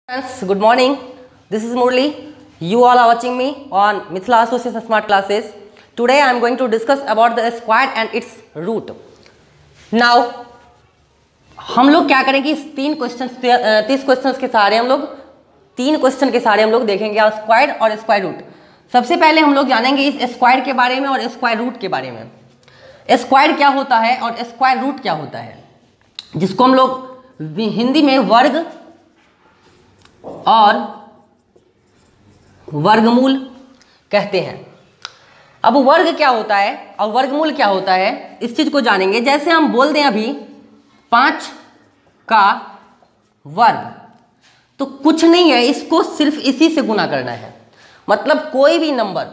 Friends, good morning. This is Murli. You all are watching me on Mithila Association Smart Classes. Today I am going to discuss about the square and its root. Now, हम लोग क्या करेंगे इस 30 questions के सहारे हम लोग देखेंगे स्क्वायर और स्क्वायर रूट। सबसे पहले हम लोग जानेंगे इस स्क्वायर के बारे में और स्क्वायर रूट के बारे में। स्क्वायर क्या होता है और स्क्वायर रूट क्या होता है, जिसको हम लोग हिंदी में वर्ग और वर्गमूल कहते हैं। अब वर्ग क्या होता है और वर्गमूल क्या होता है, इस चीज को जानेंगे। जैसे हम बोल दें अभी 5 का वर्ग, तो कुछ नहीं है, इसको सिर्फ इसी से गुना करना है। मतलब कोई भी नंबर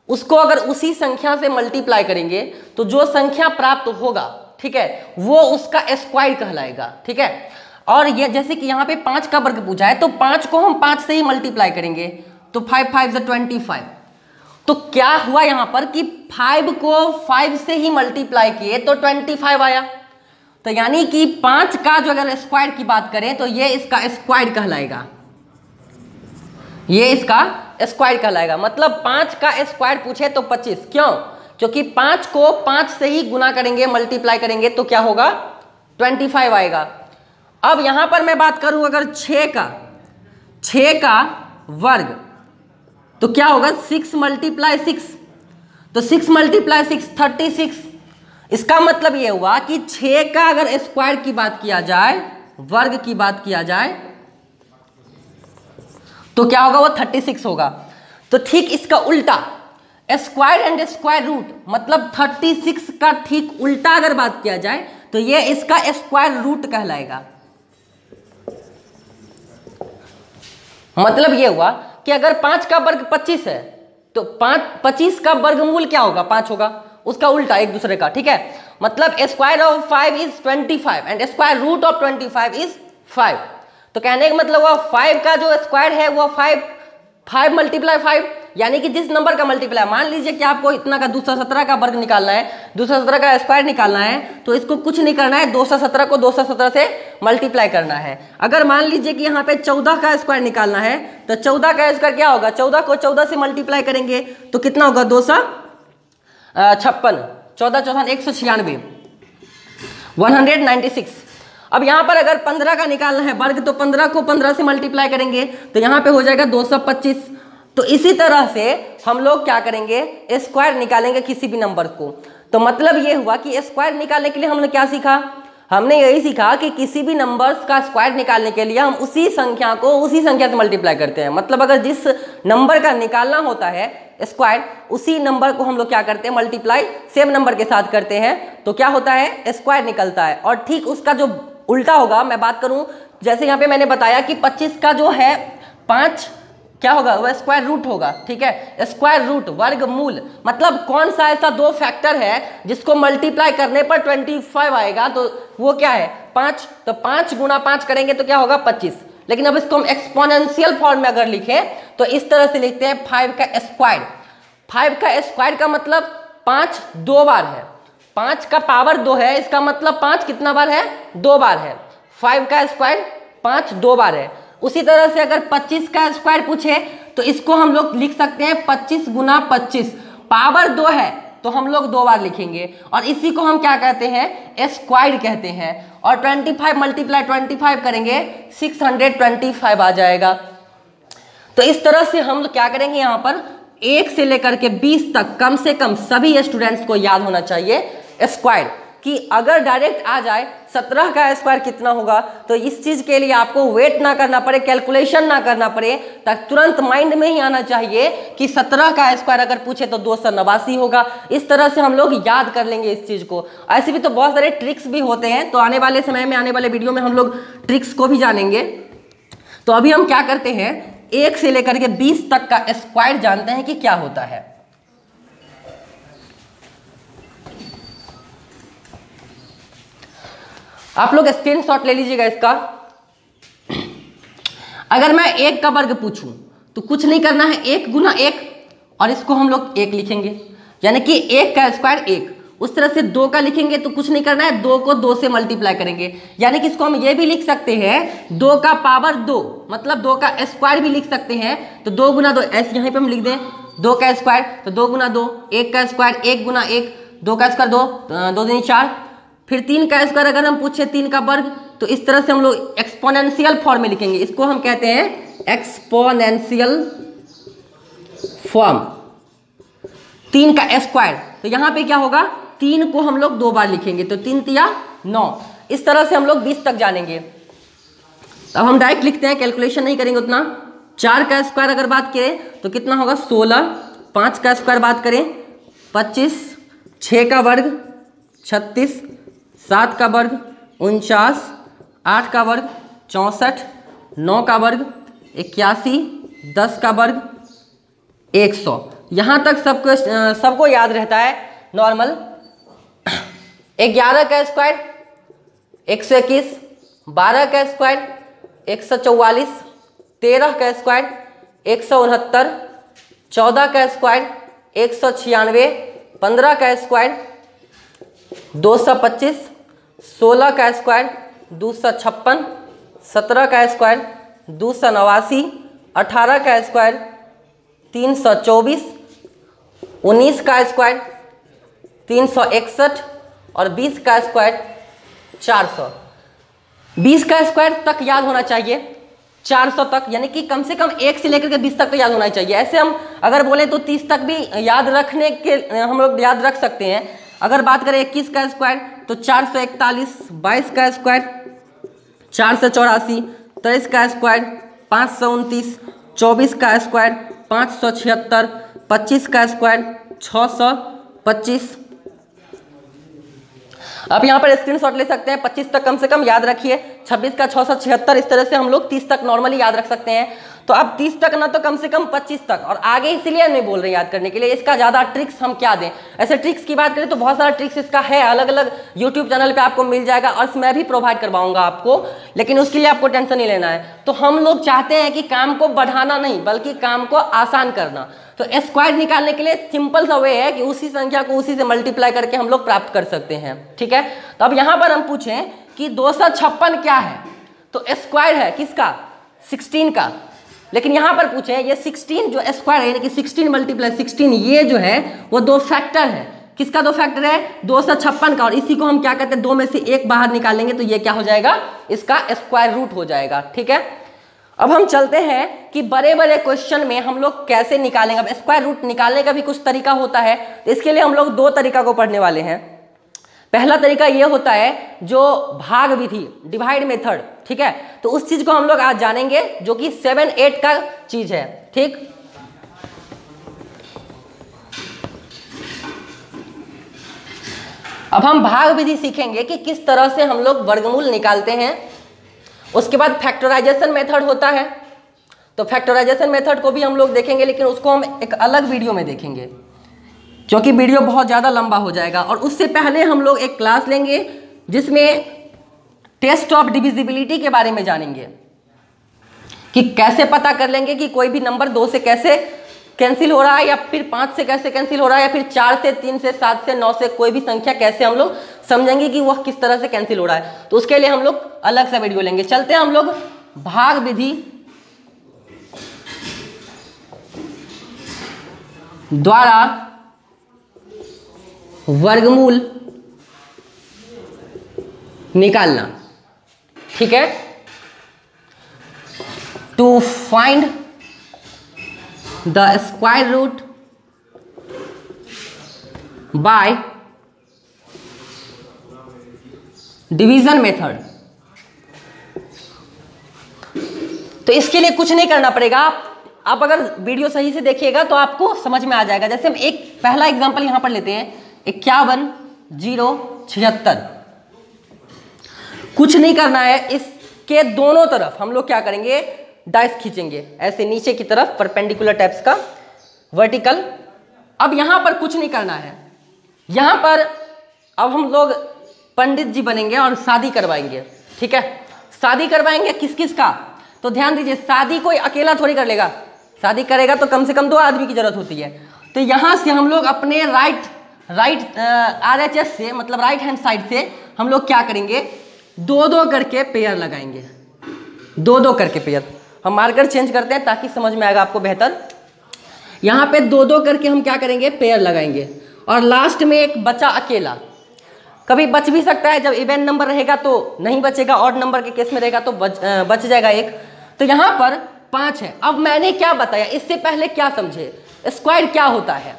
उसको अगर उसी संख्या से मल्टीप्लाई करेंगे तो जो संख्या प्राप्त होगा, ठीक है, वो उसका स्क्वायर कहलाएगा। ठीक है, और ये जैसे कि यहाँ पे 5 का वर्ग पूछा है तो 5 को हम 5 से ही मल्टीप्लाई करेंगे तो 5 5 से 25। तो क्या हुआ यहाँ पर कि 5 को 5 से ही मल्टीप्लाई किए तो 25 आया। तो यानी कि 5 का जो अगर स्क्वायर की बात करें तो ये इसका स्क्वायर कहलाएगा, ये इसका स्क्वायर कहलाएगा। मतलब 5 का स्क्वायर पूछे तो 25। क्यों? क्योंकि 5 को 5 से ही गुना करेंगे, मल्टीप्लाई करेंगे तो क्या होगा, 25 आएगा। अब यहां पर मैं बात करूं अगर 6 का वर्ग, तो क्या होगा, 6 × 6, तो 6 × 6 36। इसका मतलब यह हुआ कि 6 का अगर स्क्वायर की बात किया जाए, वर्ग की बात किया जाए, तो क्या होगा, वो 36 होगा। तो ठीक इसका उल्टा स्क्वायर एंड स्क्वायर रूट, मतलब 36 का ठीक उल्टा अगर बात किया जाए तो ये इसका स्क्वायर रूट कहलाएगा। मतलब ये हुआ कि अगर 5 का वर्ग 25 है तो 25 का वर्गमूल क्या होगा, 5 होगा, उसका उल्टा एक दूसरे का। ठीक है, मतलब square of 5 is 25 and square root of 25 is 5। तो कहने का मतलब हुआ 5 का जो स्क्वायर है वो 5 × 5, यानी कि जिस नंबर का मल्टीप्लाई, मान लीजिए कि आपको इतना का 217 का वर्ग निकालना है, 217 का स्क्वायर निकालना है, तो इसको कुछ नहीं करना है, 217 को 217 से मल्टीप्लाई करना है। अगर मान लीजिए कि यहाँ पे 14 का स्क्वायर निकालना है तो 14 का स्क्वायर क्या होगा, 14 को 14 से मल्टीप्लाई करेंगे तो कितना होगा, 256, 14 14 196, 196। अब यहाँ पर अगर 15 का निकालना है वर्ग तो 15 को 15 से मल्टीप्लाई करेंगे तो यहाँ पे हो जाएगा 225। तो इसी तरह से हम लोग क्या करेंगे, स्क्वायर निकालेंगे किसी भी नंबर को। तो मतलब ये हुआ कि स्क्वायर निकालने के लिए हमने क्या सीखा, हमने यही सीखा कि किसी भी नंबर्स का स्क्वायर निकालने के लिए हम उसी संख्या को उसी संख्या से मल्टीप्लाई करते हैं। मतलब अगर जिस नंबर का निकालना होता है स्क्वायर, उसी नंबर को हम लोग क्या करते हैं, मल्टीप्लाई सेम नंबर के साथ करते हैं, तो क्या होता है, स्क्वायर निकलता है। और ठीक उसका जो उल्टा होगा, मैं बात करूं जैसे यहाँ पे मैंने बताया कि 25 का जो है 5 क्या होगा, वह स्क्वायर रूट होगा। ठीक है, स्क्वायर रूट वर्गमूल, मतलब कौन सा ऐसा 2 फैक्टर है जिसको मल्टीप्लाई करने पर 25 आएगा, तो वो क्या है, 5। तो 5 × 5 करेंगे तो क्या होगा, 25। लेकिन अब इसको हम एक्सपोनेंशियल फॉर्म में अगर लिखें तो इस तरह से लिखते हैं 5 का स्क्वायर। 5 का स्क्वायर का मतलब 5 2 बार है, 5 का पावर 2 है, इसका मतलब 5 कितना बार है, 2 बार है। 5 का स्क्वायर 5 2 बार है। उसी तरह से अगर 25 का स्क्वायर पूछे तो इसको हम लोग लिख सकते हैं 25 × 25, पावर 2 है तो हम लोग 2 बार लिखेंगे, और इसी को हम क्या कहते हैं, स्क्वायर कहते हैं। और 25 × 25 करेंगे 625 आ जाएगा। तो इस तरह से हम लोग क्या करेंगे, यहाँ पर 1 से लेकर के 20 तक कम से कम सभी स्टूडेंट्स को याद होना चाहिए स्क्वायर, कि अगर डायरेक्ट आ जाए 17 का स्क्वायर कितना होगा, तो इस चीज के लिए आपको वेट ना करना पड़े, कैलकुलेशन ना करना पड़े, तक तुरंत माइंड में ही आना चाहिए कि 17 का स्क्वायर अगर पूछे तो 289 होगा। इस तरह से हम लोग याद कर लेंगे इस चीज को। ऐसे भी तो बहुत सारे ट्रिक्स भी होते हैं, तो आने वाले समय में, आने वाले वीडियो में हम लोग ट्रिक्स को भी जानेंगे। तो अभी हम क्या करते हैं, 1 से लेकर के 20 तक का स्क्वायर जानते हैं कि क्या होता है। आप लोग स्क्रीनशॉट ले लीजिएगा इसका। अगर मैं 1 का वर्ग पूछूं तो कुछ नहीं करना है, 1 × 1, और इसको हम लोग 1 लिखेंगे, यानी कि 1 का स्क्वायर 1। उस तरह से 2 का लिखेंगे तो कुछ नहीं करना है, 2 को 2 से मल्टीप्लाई करेंगे, यानी कि इसको हम ये भी लिख सकते हैं 2 का पावर 2, मतलब 2 का स्क्वायर भी लिख सकते हैं। तो 2 गुना 2 ऐसे यहाँ पे हम लिख दें 2 का स्क्वायर, तो 2 गुना 2, 1 का स्क्वायर 1 गुना 1, 2 का स्क्वायर 2, 2 दूनी 4, फिर 3 का स्क्वायर अगर हम पूछे 3 का वर्ग, तो इस तरह से हम लोग एक्सपोनेंशियल फॉर्म में लिखेंगे। इसको हम कहते हैं एक्सपोनेंशियल फॉर्म, 3 का स्क्वायर। तो यहाँ पे क्या होगा, 3 को हम लोग 2 बार लिखेंगे, तो 3 तिया 9। इस तरह से हम लोग 20 तक जानेंगे। अब हम डायरेक्ट लिखते हैं, कैलकुलेशन नहीं करेंगे उतना। 4 का स्क्वायर अगर बात करें तो कितना होगा 16, 5 का स्क्वायर बात करें 25, 6 का वर्ग 36, 7 का वर्ग 49, 8 का वर्ग 64, 9 का वर्ग 81, 10 का वर्ग 100। यहाँ तक सबको याद रहता है नॉर्मल। 11 का स्क्वायर 121, 12 का स्क्वायर 144, 13 का स्क्वायर 169, 14 का स्क्वायर 196, 15 का स्क्वायर 225, 16 का स्क्वायर 256, 17 का स्क्वायर 289, 18 का स्क्वायर 324, 19 का स्क्वायर 361 और 20 का स्क्वायर 400। 20 का स्क्वायर तक याद होना चाहिए, 400 तक, यानी कि कम से कम 1 से लेकर के 20 तक तो याद होना चाहिए। ऐसे हम अगर बोले तो 30 तक भी याद रखने के हम लोग याद रख सकते हैं। अगर बात करें 21 का स्क्वायर तो 441, 22 का स्क्वायर 484, 23 का स्क्वायर 529, 24 का स्क्वायर 576, 25 का स्क्वायर 625। अब यहाँ पर स्क्रीनशॉट ले सकते हैं, 25 तक कम से कम याद रखिए, 26 का 676। इस तरह से हम लोग 30 तक नॉर्मली याद रख सकते हैं। तो अब 30 तक ना तो कम से कम 25 तक, और आगे इसलिए नहीं बोल रहे याद करने के लिए, इसका ज़्यादा ट्रिक्स हम क्या दें। ऐसे ट्रिक्स की बात करें तो बहुत सारा ट्रिक्स इसका है, अलग अलग यूट्यूब चैनल पे आपको मिल जाएगा, और मैं भी प्रोवाइड करवाऊंगा आपको, लेकिन उसके लिए आपको टेंशन नहीं लेना है। तो हम लोग चाहते हैं कि काम को बढ़ाना नहीं बल्कि काम को आसान करना। तो स्क्वायर निकालने के लिए सिंपल सा वे है कि उसी संख्या को उसी से मल्टीप्लाई करके हम लोग प्राप्त कर सकते हैं, ठीक है। तो अब यहाँ पर हम पूछें कि 256 क्या है, तो स्क्वायर है किसका, 16 का। लेकिन यहाँ पर पूछे ये 16 जो स्क्वायर है, यानी कि 16 मल्टीप्लाई 16, ये जो है वो 2 फैक्टर है। किसका 2 फैक्टर है, 256 का, और इसी को हम क्या कहते हैं 2 में से 1 बाहर निकालेंगे तो ये क्या हो जाएगा, इसका स्क्वायर रूट हो जाएगा, ठीक है। अब हम चलते हैं कि बड़े बड़े क्वेश्चन में हम लोग कैसे निकालेंगे। अब स्क्वायर रूट निकालने का भी कुछ तरीका होता है, तो इसके लिए हम लोग 2 तरीका को पढ़ने वाले हैं। पहला तरीका ये होता है जो भाग विधि, डिवाइड मेथड, ठीक है। तो उस चीज को हम लोग आज जानेंगे जो कि 7-8 का चीज है, ठीक। अब हम भाग विधि सीखेंगे कि किस तरह से हम लोग वर्गमूल निकालते हैं। उसके बाद फैक्टराइजेशन मेथड होता है, तो फैक्टराइजेशन मेथड को भी हम लोग देखेंगे, लेकिन उसको हम एक अलग वीडियो में देखेंगे क्योंकि वीडियो बहुत ज़्यादा लंबा हो जाएगा। और उससे पहले हम लोग एक क्लास लेंगे जिसमें टेस्ट ऑफ डिविजिबिलिटी के बारे में जानेंगे कि कैसे पता कर लेंगे कि कोई भी नंबर 2 से कैसे कैंसिल हो रहा है, या फिर 5 से कैसे कैंसिल हो रहा है, या फिर 4 से, 3 से, 7 से, 9 से, कोई भी संख्या कैसे हम लोग समझेंगे कि वह किस तरह से कैंसिल हो रहा है। तो उसके लिए हम लोग अलग सा वीडियो लेंगे। चलते हैं हम लोग भाग विधि द्वारा वर्गमूल निकालना, ठीक है। To find the square root by division method. तो इसके लिए कुछ नहीं करना पड़ेगा, आप अगर वीडियो सही से देखिएगा तो आपको समझ में आ जाएगा। जैसे हम एक पहला एग्जांपल यहां पर लेते हैं, 51,076। कुछ नहीं करना है, इसके दोनों तरफ हम लोग क्या करेंगे, डाइस खींचेंगे ऐसे नीचे की तरफ, परपेंडिकुलर टाइप्स का, वर्टिकल। अब यहां पर कुछ नहीं करना है, यहां पर अब हम लोग पंडित जी बनेंगे और शादी करवाएंगे, ठीक है। शादी करवाएंगे किस किस का, तो ध्यान दीजिए, शादी कोई अकेला थोड़ी कर लेगा, शादी करेगा तो कम से कम 2 आदमी की जरूरत होती है। तो यहां से हम लोग अपने राइट RHS से, मतलब राइट हैंड साइड से हम लोग क्या करेंगे, 2-2 करके पेयर लगाएंगे, 2-2 करके पेयर। हम मार्कर चेंज करते हैं ताकि समझ में आएगा आपको बेहतर। यहाँ पे 2-2 करके हम क्या करेंगे, पेयर लगाएंगे, और लास्ट में एक बचा अकेला। कभी बच भी सकता है, जब इवन नंबर रहेगा तो नहीं बचेगा, ऑड नंबर के केस में रहेगा तो बच जाएगा एक। तो यहाँ पर 5 है। अब मैंने क्या बताया, इससे पहले क्या समझे, स्क्वायर क्या होता है,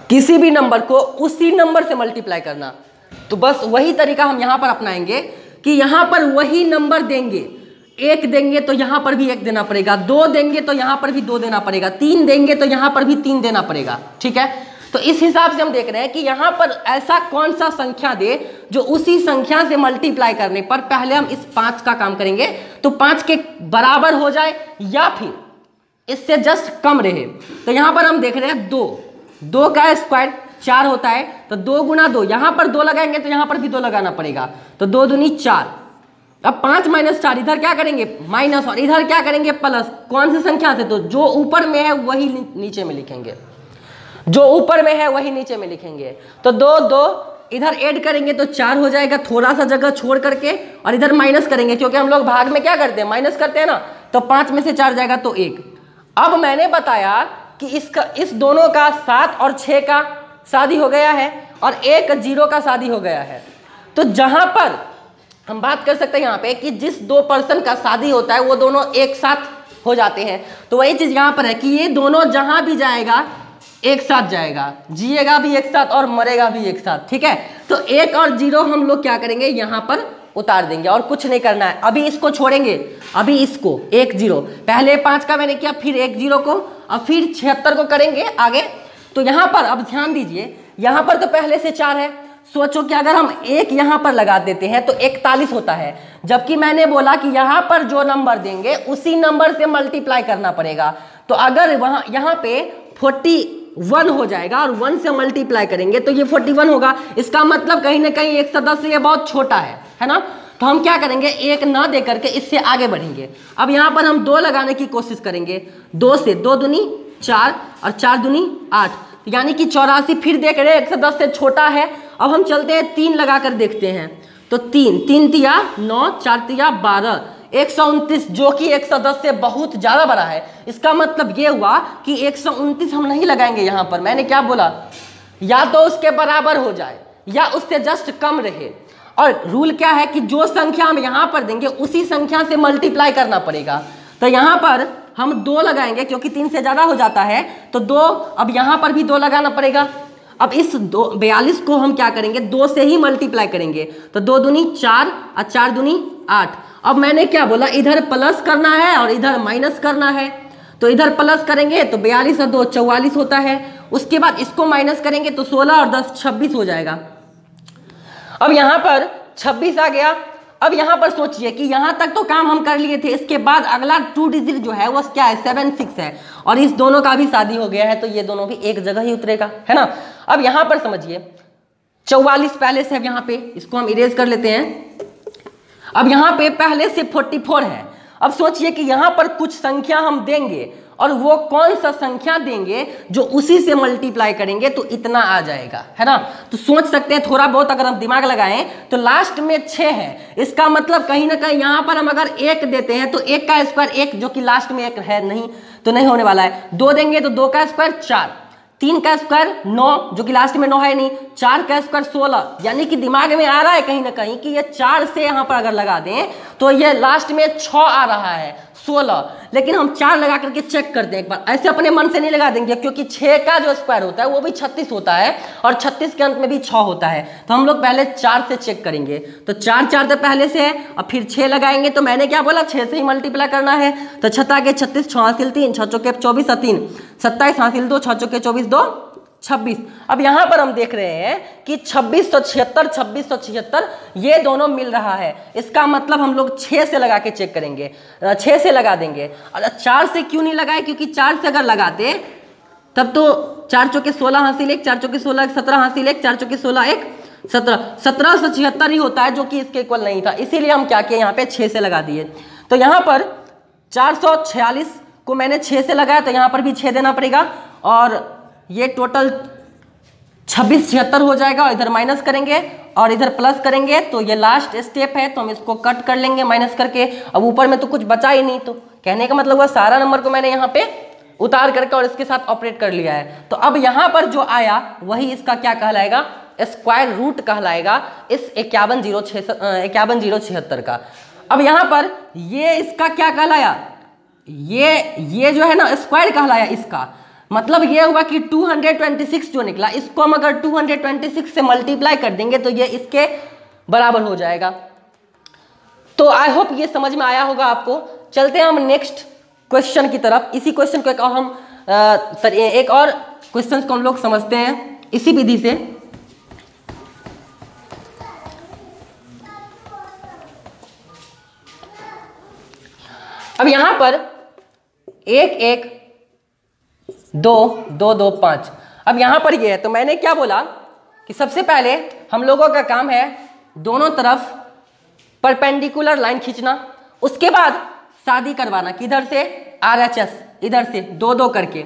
किसी भी नंबर को उसी नंबर से मल्टीप्लाई करना। तो बस वही तरीका हम यहाँ पर अपनाएंगे कि यहाँ पर वही नंबर देंगे, 1 देंगे तो यहाँ पर भी 1 देना पड़ेगा, 2 देंगे तो यहाँ पर भी 2 देना पड़ेगा, 3 देंगे तो यहाँ पर भी 3 देना पड़ेगा। ठीक है, तो इस हिसाब से हम देख रहे हैं कि यहाँ पर ऐसा कौन सा संख्या दे जो उसी संख्या से मल्टीप्लाई करने पर पहले हम इस 5 का काम करेंगे तो 5 के बराबर हो जाए या फिर इससे जस्ट कम रहे। तो यहाँ पर हम देख रहे हैं 2 का स्क्वायर 4 होता है, तो 2 गुना 2, यहाँ पर 2 लगाएंगे तो यहाँ पर भी 2 लगाना पड़ेगा, तो 2 दूनी 4। अब 5 - 4, इधर क्या करेंगे माइनस, और इधर क्या करेंगे प्लस। कौन सी संख्या से, तो जो ऊपर में है वही नीचे में लिखेंगे, जो ऊपर में है वही नीचे में लिखेंगे। तो 2 इधर ऐड करेंगे तो 4 हो जाएगा, थोड़ा सा जगह छोड़ करके, और इधर माइनस करेंगे क्योंकि हम लोग भाग में क्या करते हैं, माइनस करते हैं ना। तो 5 में से 4 जाएगा तो 1। अब मैंने बताया कि इस दोनों का 7 और 6 का शादी हो गया है और 1 0 का शादी हो गया है। तो जहां पर हम बात कर सकते हैं यहाँ पे कि जिस 2 पर्सन का शादी होता है वो दोनों एक साथ हो जाते हैं, तो वही चीज यहाँ पर है कि ये दोनों जहां भी जाएगा एक साथ जाएगा, जिएगा भी एक साथ और मरेगा भी एक साथ। ठीक है, तो 1 और 0 हम लोग क्या करेंगे, यहाँ पर उतार देंगे और कुछ नहीं करना है। अभी इसको छोड़ेंगे, अभी इसको 1 0, पहले 5 का मैंने किया, फिर 1 0 को, अब फिर 76 को करेंगे आगे। तो यहाँ पर अब ध्यान दीजिए, यहाँ पर तो पहले से 4 है, सोचो कि अगर हम 1 यहाँ पर लगा देते हैं तो 41 होता है, जबकि मैंने बोला कि यहाँ पर जो नंबर देंगे उसी नंबर से मल्टीप्लाई करना पड़ेगा। तो अगर वहाँ यहाँ पे 41 हो जाएगा और 1 से मल्टीप्लाई करेंगे तो ये 41 होगा। इसका मतलब कहीं ना कहीं 110 से ये बहुत छोटा है ना। तो हम क्या करेंगे, 1 ना दे करके इससे आगे बढ़ेंगे। अब यहाँ पर हम 2 लगाने की कोशिश करेंगे, 2 से 2 दूनी 4 और 4 दूनी 8, यानी कि 84। फिर देख रहे हैं 110 से छोटा है। अब हम चलते हैं 3 लगा कर देखते हैं, तो 3 तिया 9, 4 तिया 12, 129, जो कि 110 से बहुत ज़्यादा बड़ा है। इसका मतलब ये हुआ कि 129 हम नहीं लगाएंगे यहाँ पर। मैंने क्या बोला, या तो उसके बराबर हो जाए या उससे जस्ट कम रहे। और रूल क्या है कि जो संख्या हम यहाँ पर देंगे उसी संख्या से मल्टीप्लाई करना पड़ेगा। तो यहाँ पर हम 2 लगाएंगे क्योंकि 3 से ज़्यादा हो जाता है, तो 2, अब यहाँ पर भी 2 लगाना पड़ेगा। अब इस 42 को हम क्या करेंगे, 2 से ही मल्टीप्लाई करेंगे, तो 2 दूनी 4 और 4 दूनी 8। अब मैंने क्या बोला, इधर प्लस करना है और इधर माइनस करना है। तो इधर प्लस करेंगे तो 42 और 2 44 होता है। उसके बाद इसको माइनस करेंगे तो 16 और 10 26 हो जाएगा। अब यहाँ पर 26 आ गया। अब यहाँ पर सोचिए कि यहाँ तक तो काम हम कर लिए थे, इसके बाद अगला 2 डिजिट जो है वो क्या है, 7 6 है, और इस दोनों का भी शादी हो गया है, तो ये दोनों भी एक जगह ही उतरेगा, है ना। अब यहाँ पर समझिए 44 पहले से है, यहाँ पे इसको हम इरेज कर लेते हैं। अब यहाँ पे पहले से 44 है। अब सोचिए कि यहाँ पर कुछ संख्या हम देंगे और वो कौन सा संख्या देंगे जो उसी से मल्टीप्लाई करेंगे तो इतना आ जाएगा, है ना। तो सोच सकते हैं थोड़ा बहुत, अगर हम दिमाग लगाएं तो लास्ट में 6 है। इसका मतलब कहीं ना कहीं यहाँ पर हम अगर 1 देते हैं तो 1 का स्क्वायर 1, जो कि लास्ट में 1 है नहीं, तो नहीं होने वाला है। 2 देंगे तो 2 का स्क्वायर 4, 3 का स्क्वायर 9, जो कि लास्ट में 9 है नहीं, 4 का स्क्वायर 16, यानी कि दिमाग में आ रहा है कहीं ना कहीं कि ये 4 से यहाँ पर अगर लगा दें तो ये लास्ट में 6 आ रहा है, 16। लेकिन हम 4 लगा करके चेक करते हैं एक बार, ऐसे अपने मन से नहीं लगा देंगे, क्योंकि 6 का जो स्क्वायर होता है वो भी 36 होता है और 36 के अंत में भी 6 होता है। तो हम लोग पहले 4 से चेक करेंगे, तो 4 तो पहले से है, और फिर 6 लगाएंगे। तो मैंने क्या बोला, 6 से ही मल्टीप्लाई करना है। तो 6 के 36, 6 हासिल 3, 6 चौके 24 और 3 27, हासिल 2, 6 चौके 24, 2 26। अब यहाँ पर हम देख रहे हैं कि 2676, 2676 ये दोनों मिल रहा है। इसका मतलब हम लोग 6 से लगा के चेक करेंगे, 6 से लगा देंगे। और 4 से क्यों नहीं लगाए, क्योंकि 4 से अगर लगाते तब तो 4 चौके 16 हासिल 1, 4 चौके 16 17 हासिल 1, 4 चौके 16 1 17, 1776 ही होता है, जो कि इसके इक्वल नहीं था। इसीलिए हम क्या किए, यहाँ पे 6 से लगा दिए। तो यहाँ पर 446 को मैंने 6 से लगाया, तो यहाँ पर भी 6 देना पड़ेगा, और ये टोटल 2676 हो जाएगा। और इधर माइनस करेंगे और इधर प्लस करेंगे, तो ये लास्ट स्टेप है, तो हम इसको कट कर लेंगे माइनस करके। अब ऊपर में तो कुछ बचा ही नहीं, तो कहने का मतलब हुआ सारा नंबर को मैंने यहाँ पे उतार करके और इसके साथ ऑपरेट कर लिया है। तो अब यहाँ पर जो आया वही इसका क्या कहलाएगा, स्क्वायर रूट कहलाएगा इस 51,076 का। अब यहाँ पर ये इसका क्या कहलाया, ये जो है ना स्क्वायर कहलाया इसका, मतलब ये हुआ कि 226 जो निकला इसको हम अगर 226 से मल्टीप्लाई कर देंगे तो ये इसके बराबर हो जाएगा। तो आई होप ये समझ में आया होगा आपको। चलते हैं हम नेक्स्ट क्वेश्चन की तरफ। इसी क्वेश्चन को एक और क्वेश्चन को हम लोग समझते हैं इसी विधि से। अब यहां पर 1 1 2 2 2 5। अब यहां पर ये है तो मैंने क्या बोला कि सबसे पहले हम लोगों का काम है दोनों तरफ परपेंडिकुलर लाइन खींचना, उसके बाद शादी करवाना किधर से, RHS इधर से 2 2 करके।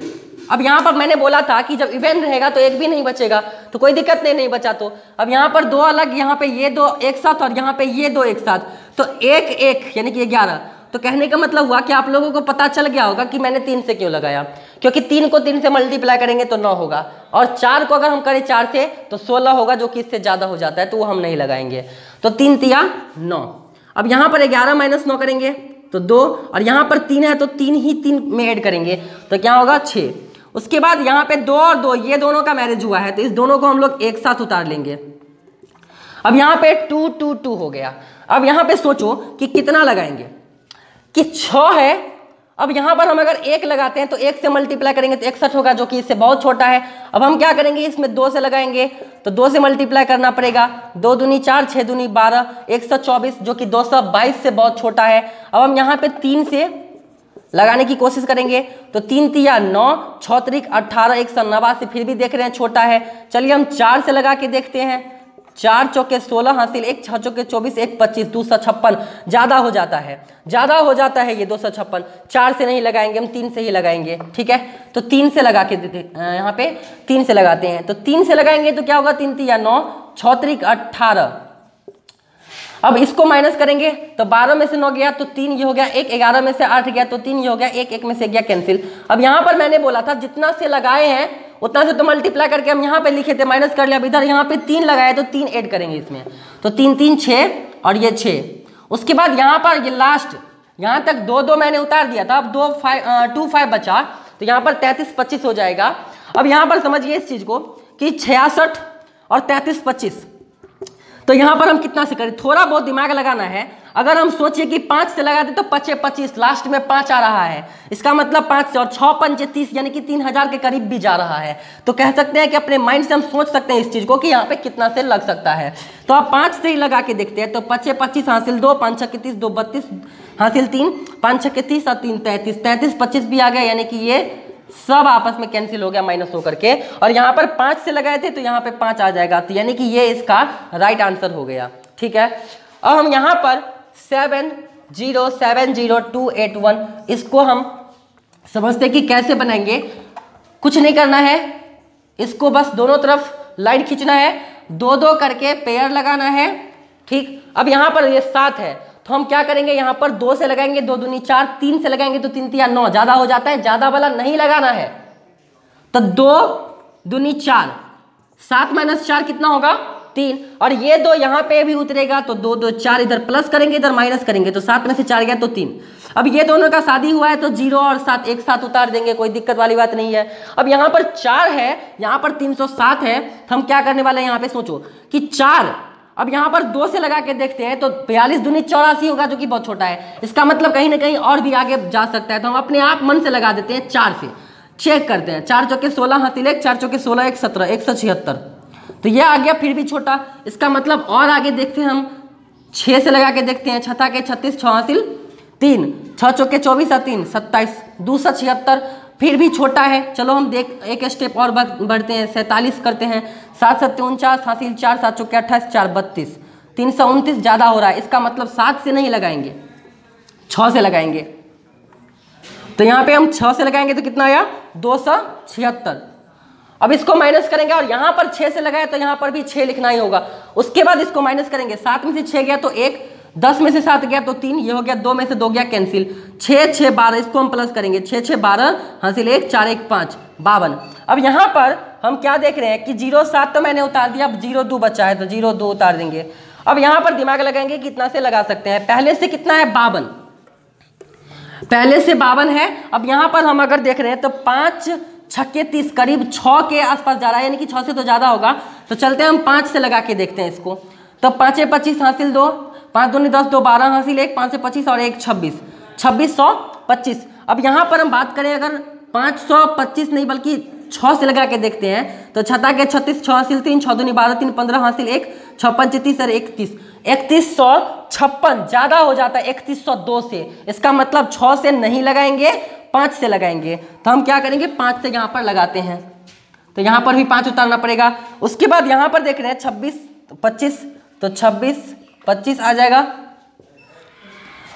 अब यहाँ पर मैंने बोला था कि जब इवन रहेगा तो एक भी नहीं बचेगा, तो कोई दिक्कत नहीं बचा। तो अब यहाँ पर 2 अलग, यहाँ पे ये 2 एक साथ और यहाँ पे ये 2 एक साथ, तो 1 1 यानी कि 11। तो कहने का मतलब हुआ कि आप लोगों को पता चल गया होगा कि मैंने 3 से क्यों लगाया, क्योंकि 3 को 3 से मल्टीप्लाई करेंगे तो 9 होगा, और 4 को अगर हम करें 4 से तो 16 होगा, जो कि इससे ज़्यादा हो जाता है, तो वो हम नहीं लगाएंगे। तो 3 तिया 9। अब यहाँ पर 11 - 9 करेंगे तो 2, और यहाँ पर 3 है तो 3 ही 3 में ऐड करेंगे तो क्या होगा 6। उसके बाद यहाँ पे 2 और 2 ये दोनों का मैरिज हुआ है तो इस दोनों को हम लोग एक साथ उतार लेंगे। अब यहाँ पे 2 2 2 हो गया। अब यहाँ पे सोचो कि कितना लगाएंगे, कि 6 है। अब यहाँ पर हम अगर 1 लगाते हैं तो 1 से मल्टीप्लाई करेंगे तो 61 होगा, जो कि इससे बहुत छोटा है। अब हम क्या करेंगे, इसमें 2 से लगाएंगे तो 2 से मल्टीप्लाई करना पड़ेगा। 2 दूनी 4, 6 दूनी 12, 124, जो कि 222 से बहुत छोटा है। अब हम यहाँ पे 3 से लगाने की कोशिश करेंगे तो 3 तिया 9, 6 त्रिक 18, 189 फिर भी देख रहे हैं छोटा है। चलिए हम 4 से लगा के देखते हैं। 4 चौके 16 हासिल, 1 6 चौके 24, 1 25, 256 ज़्यादा हो जाता है, ज़्यादा हो जाता है ये 256। 4 से नहीं लगाएंगे हम, 3 से ही लगाएंगे, ठीक है। तो 3 से लगा के देते, यहाँ पे 3 से लगाते हैं। तो 3 से लगाएंगे तो क्या होगा, 3 तिया 9, 6 त्रिक 18। अब इसको माइनस करेंगे तो 12 में से 9 गया तो 3 ये हो गया, 1 11 में से 8 गया तो 3 ये हो गया, 1 1 में से गया कैंसिल। अब यहाँ पर मैंने बोला था जितना से लगाए हैं उतना से तो मल्टीप्लाई करके हम यहाँ पे लिखे थे, माइनस कर लिया। अब इधर यहाँ पे 3 लगाए तो 3 ऐड करेंगे इसमें, तो 3 3 6 और ये 6। उसके बाद यहाँ पर ये लास्ट यहाँ तक 2 2 मैंने उतार दिया था, अब 2 5 बचा तो यहाँ पर 33 25 हो जाएगा। अब यहाँ पर समझिए इस चीज़ को कि 66 और 33 25, तो यहाँ पर हम कितना से करें, थोड़ा बहुत दिमाग लगाना है। अगर हम सोचिए कि 5 से लगा दे तो 5 25, लास्ट में 5 आ रहा है, इसका मतलब 5 से और 6 5 30 यानी कि 3000 के करीब भी जा रहा है। तो कह सकते हैं कि अपने माइंड से हम सोच सकते हैं इस चीज़ को कि यहाँ पे कितना से लग सकता है। तो आप 5 से ही लगा के देखते हैं तो 5 25 हासिल 2, 5 6 30, 2 32 हासिल 3, 5 6 30 और 3 33, 33 25 भी आ गया, यानी कि ये सब आपस में कैंसिल हो गया माइनस होकर के। और यहाँ पर 5 से लगाए थे तो यहाँ पे 5 आ जाएगा, तो यानी कि ये इसका राइट आंसर हो गया, ठीक है। अब हम यहाँ पर 7070281 इसको हम समझते कि कैसे बनाएंगे। कुछ नहीं करना है, इसको बस दोनों तरफ लाइन खींचना है, 2 2 करके पेयर लगाना है, ठीक। अब यहाँ पर ये 7 है तो हम क्या करेंगे, यहाँ पर 2 से लगाएंगे, 2 दूनी 4, 3 से लगाएंगे तो 3 तिया 9, ज़्यादा हो जाता है, ज़्यादा वाला नहीं लगाना है। तो 2 दूनी 4, 7 - 4 कितना होगा 3, और ये 2 यहाँ पे भी उतरेगा तो 2 2 4, इधर प्लस करेंगे इधर माइनस करेंगे तो 7 में से 4 गया तो 3। अब ये दोनों का शादी हुआ है तो 0 और 7 एक साथ उतार देंगे, कोई दिक्कत वाली बात नहीं है। अब यहाँ पर 4 है, यहाँ पर 307 है, हम क्या करने वाले हैं, यहाँ पे सोचो कि 4, अब यहाँ पर 2 से लगा के देखते हैं तो 42 दूनी 84 होगा, जो कि बहुत छोटा है। इसका मतलब कहीं ना कहीं और भी आगे जा सकता है, तो हम अपने आप मन से लगा देते हैं 4 से, चेक करते हैं। 4 चौके 16 हासिल 1, 4 चौके 16 1 17, 176, तो ये आ गया फिर भी छोटा। इसका मतलब और आगे देखते हैं हम, 6 से लगा के देखते हैं, 6 के 36, 6 हासिल 3, 6 चौके 24 और 3 27, 276 फिर भी छोटा है। चलो हम एक स्टेप और बढ़ते हैं, 47 करते हैं, 7 7 49 हासिल 4, 7 चौके 28, 4 32, 329 ज़्यादा हो रहा है। इसका मतलब 7 से नहीं लगाएंगे, 6 से लगाएंगे। तो यहाँ पे हम 6 से लगाएंगे तो कितना आया 276। अब इसको माइनस करेंगे और यहाँ पर 6 से लगाए तो यहाँ पर भी 6 लिखना ही होगा। उसके बाद इसको माइनस करेंगे, 7 में से 6 गया तो 1, 10 में से 7 गया तो 3, ये हो गया 2 में से 2 गया कैंसिल, 6 6 12, इसको हम प्लस करेंगे, 6 6 12 हासिल 1 4 1 5 52। अब यहाँ पर हम क्या देख रहे हैं कि 0 7 तो मैंने उतार दिया, अब 0 2 बचा है तो 0 2 उतार देंगे। अब यहाँ पर दिमाग लगाएंगे कितना से लगा सकते हैं, पहले से कितना है 52, पहले से 52 है। अब यहाँ पर हम अगर देख रहे हैं तो 5 छक्के 30 करीब 6 के आसपास जा रहा है, यानी कि 6 से तो ज़्यादा होगा। तो चलते हैं हम 5 से लगा के देखते हैं इसको। तो 5 25 हासिल 2, 5 दूनी 10 2 12 हासिल 1, 5 से 25 और 1 26, 2625। अब यहाँ पर हम बात करें अगर 525 नहीं बल्कि 6 से लगा के देखते हैं तो 6 के 36, 6 हासिल 3, 6 दूनी 12 3 15 हासिल 1, 6 5 30 और 31, 3156 ज़्यादा हो जाता है 3102 से। इसका मतलब 6 से नहीं लगाएंगे, 5 से लगाएंगे। तो हम क्या करेंगे, 5 से यहाँ पर लगाते हैं, तो यहाँ पर भी 5 उतारना पड़ेगा। उसके बाद यहाँ पर देख रहे हैं 26 25, तो 26 25 आ जाएगा।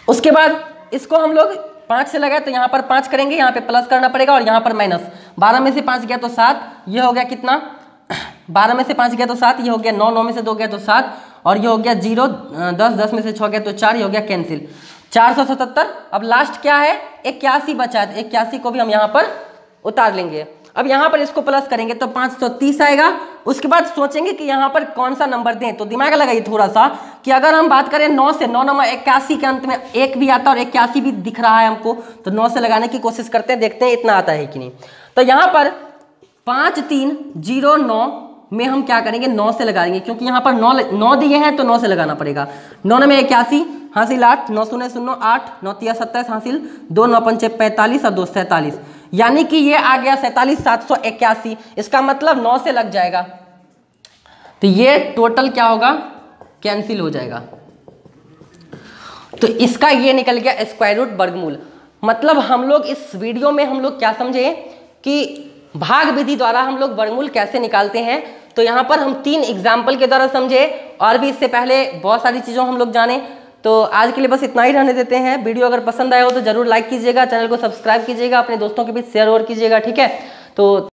उसके बाद इसको हम लोग 5 से लगाए तो यहाँ पर 5 करेंगे, यहाँ पे प्लस करना पड़ेगा और यहाँ पर माइनस। 12 में से 5 गया तो 7, ये हो गया कितना 12 में से 5 गया तो 7, ये हो गया 9, 9 में से 2 गया तो 7 और ये हो गया 0, 10, 10 में से 6 गया तो 4, ये हो गया कैंसिल, 477। अब लास्ट क्या है 81 बचा है, तो 81 को भी हम यहाँ पर उतार लेंगे। अब यहाँ पर इसको प्लस करेंगे तो 530 आएगा। उसके बाद सोचेंगे कि यहाँ पर कौन सा नंबर दें, तो दिमाग लगाइए थोड़ा सा कि अगर हम बात करें 9 से, 9 नंबर 81 के अंत में 1 भी आता है और 81 भी दिख रहा है हमको, तो 9 से लगाने की कोशिश करते हैं, देखते हैं इतना आता है कि नहीं। तो यहाँ पर 5309 में हम क्या करेंगे 9 से लगाएंगे, क्योंकि यहाँ पर 9 दिए हैं तो 9 से लगाना पड़ेगा। 9 में 81 हासिल 8, 9 0 0 8, 9 3 27 हासिल 2, 9 5 45 और 2 47, यानी कि ये आ गया 47781। इसका मतलब 9 से लग जाएगा, तो ये टोटल क्या होगा कैंसिल हो जाएगा। तो इसका ये निकल गया स्क्वायर रूट वर्गमूल। मतलब हम लोग इस वीडियो में हम लोग क्या समझे कि भाग विधि द्वारा हम लोग वर्गमूल कैसे निकालते हैं। तो यहाँ पर हम 3 एग्जाम्पल के द्वारा समझे, और भी इससे पहले बहुत सारी चीज़ों हम लोग जाने। तो आज के लिए बस इतना ही रहने देते हैं। वीडियो अगर पसंद आया हो तो जरूर लाइक कीजिएगा, चैनल को सब्सक्राइब कीजिएगा, अपने दोस्तों के बीच शेयर और कीजिएगा, ठीक है। तो